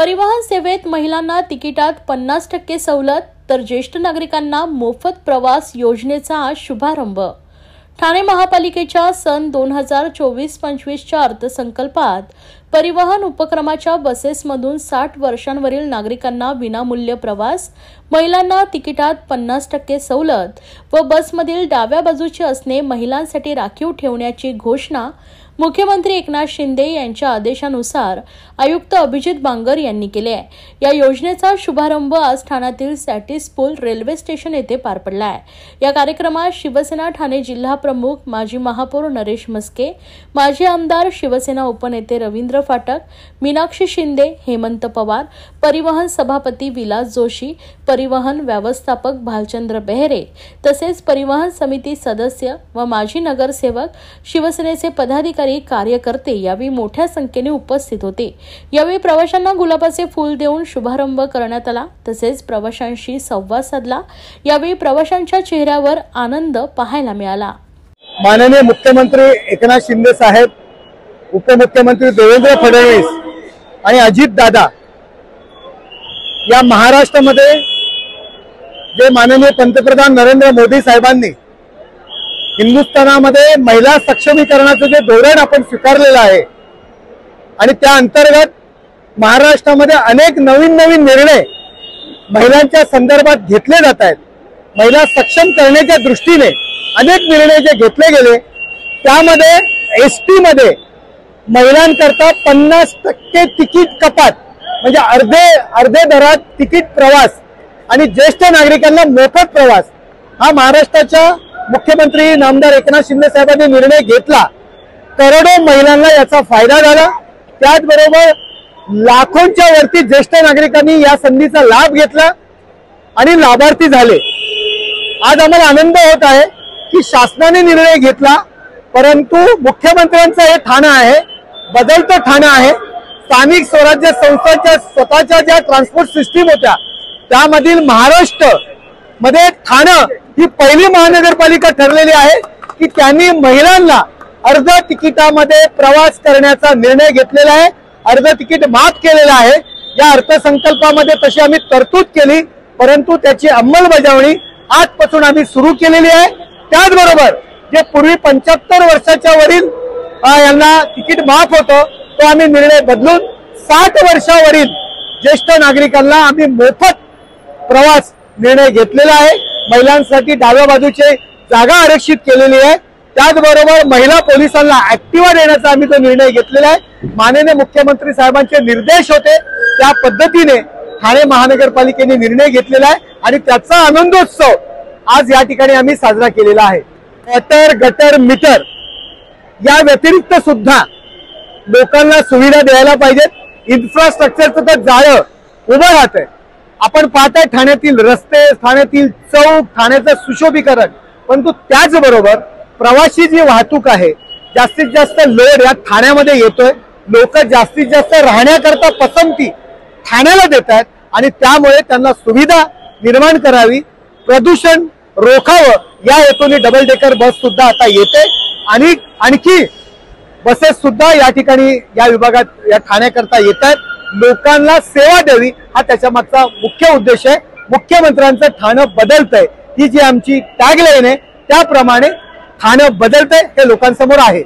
परिवहन सेवेत महिलांना तिकिटात 50% सवलत तर ज्येष्ठ नागरिकांना मोफत प्रवास योजनेचा शुभारंभ। ठाणे महापालिकेच्या सन 2024-25च्या अर्थसंकल्पात परिवहन उपक्रमाच्या बसेसमधून 60 वर्षांवरील नागरिकांना विनामूल्य प्रवास, महिलांना तिकिटात 50% सवलत व बसमधील डाव्या बाजूचे असणे महिलांसाठी राखीव ठेवण्याची घोषणा मुख्यमंत्री एकनाथ शिंदे यांच्या आदेशानुसार आयुक्त अभिजित बांगर यांनी केले आहे। या योजनेचा शुभारंभ आज ठाण्यातील सॅटिस पूल रेल्वे स्टेशन येथे पार पडला आहे। या कार्यक्रमात शिवसेना ठाणे जिल्हा प्रमुख, माजी महापौर नरेश म्हस्के, माजी आमदार, शिवसेना उपनेते रवींद्र फाटक, मीनाक्षी शिंदे, हेमंत पवार, परिवहन सभापती विलास जोशी, परिवहन व्यवस्थापक भालचंद्र बेहरे तसेच परिवहन समिती सदस्य व माजी नगरसेवक, शिवसेनेचे पदाधिकारी, कार्यकर्ते यावेळी मोठ्या संख्येने उपस्थित होते। यावेळी प्रवाशांना गुलाबाचे फूल देऊन शुभारंभ करण्यात आला तसेच प्रवाशांशी संवाद साधला। यावेळी प्रवाशांच्या चेहऱ्यावर आनंद पाहायला मिळाला। माननीय मुख्यमंत्री एकनाथ शिंदे साहेब, उपमुख्यमंत्री देवेंद्र फडणवीस आणि अजित दादा या महाराष्ट्रामध्ये जे माननीय पंतप्रधान नरेंद्र मोदी साहेबांनी हिंदुस्थानामध्ये महिला सक्षमीकरणाचं जे धोरण आपण स्वीकारलेलं आहे आणि त्या अंतर्गत महाराष्ट्रामध्ये अनेक नवीन निर्णय महिलांच्या संदर्भात घेतले जात आहेत। महिला सक्षम करण्याच्या दृष्टीने अनेक निर्णय जे घेतले गेले त्यामध्ये एसटी मध्ये महिलांकरता 50% तिकीट कपात म्हणजे अर्धे दरात तिकीट प्रवास आणि ज्येष्ठ नागरिकांना मोफत प्रवास हा महाराष्ट्राच्या मुख्यमंत्री नामदार एकनाथ शिंदे साहेबांनी निर्णय घेतला। करोडो महिलांना याचा फायदा झाला। त्याचबरोबर लाखोंच्या वरती ज्येष्ठ नागरिकांनी या संधीचा लाभ घेतला आणि लाभार्थी झाले। आज आम्हाला आनंद होत आहे की शासनाने निर्णय घेतला, परंतु मुख्यमंत्र्यांचं हे ठाणं आहे, बदलतं ठाणं आहे। स्थानिक स्वराज्य संस्थांच्या स्वतःच्या ज्या ट्रान्सपोर्ट सिस्टीम होत्या त्यामधील महाराष्ट्र मध्ये ठाणं ही पहिली महानगरपालिका ठरलेली आहे की त्यांनी महिलांना अर्ध तिकिटामध्ये प्रवास करण्याचा निर्णय घेतलेला आहे, अर्ध तिकीट माफ केलेलं आहे। या अर्थसंकल्पामध्ये तशी आम्ही तरतूद केली, परंतु त्याची अंमलबजावणी आजपासून आम्ही सुरू केलेली आहे। त्याचबरोबर जे पूर्वी 75 वर्षाच्या वरील यांना तिकीट माफ होतं तो आम्ही निर्णय बदलून 60 वर्षावरील ज्येष्ठ नागरिकांना आम्ही मोफत प्रवास निर्णय घेतलेला आहे। महिलांसाठी डाव्या बाजूचे जागा आरक्षित केलेली आहे। त्याचबरोबर महिला पोलिसांना ऍक्टिव्हा देण्याचा आम्ही तो निर्णय घेतलेला आहे। माननीय मुख्यमंत्री साहेबांचे निर्देश होते त्या पद्धतीने ठाणे महानगरपालिकेने निर्णय घेतलेला आहे आणि त्याचा आनंदोत्सव आज या ठिकाणी आम्ही साजरा केलेला आहे। गटर मीटर या व्यतिरिक्त सुद्धा लोकांना सुविधा द्यायला पाहिजेत। इन्फ्रास्ट्रक्चरचं तर जाळं उभं राहतंय। आपण पाहताय ठाण्यातील रस्ते, ठाण्यातील चौक, ठाण्याचं सुशोभीकरण, परंतु त्याचबरोबर प्रवासी जी वाहतूक आहे जास्तीत जास्त लोड या ठाण्यामध्ये येतोय। लोक जास्तीत जास्त राहण्याकरता पसंती ठाण्याला देत आहेत आणि त्यामुळे त्यांना सुविधा निर्माण करावी, प्रदूषण रोखावं या हेतूने डबल डेकर बस सुद्धा आता येते आणि आणखी बसेस सुद्धा या ठिकाणी या विभागात या ठाण्याकरता येत आहेत। लोकांना सेवा द्यावी हा त्याच्या मागचा मुख्य उद्देश आहे। मुख्यमंत्र्यांचं ठाणं बदलतंय ही जी आमची टॅगलाईन आहे त्याप्रमाणे ठाणं बदलतंय हे लोकांसमोर आहे।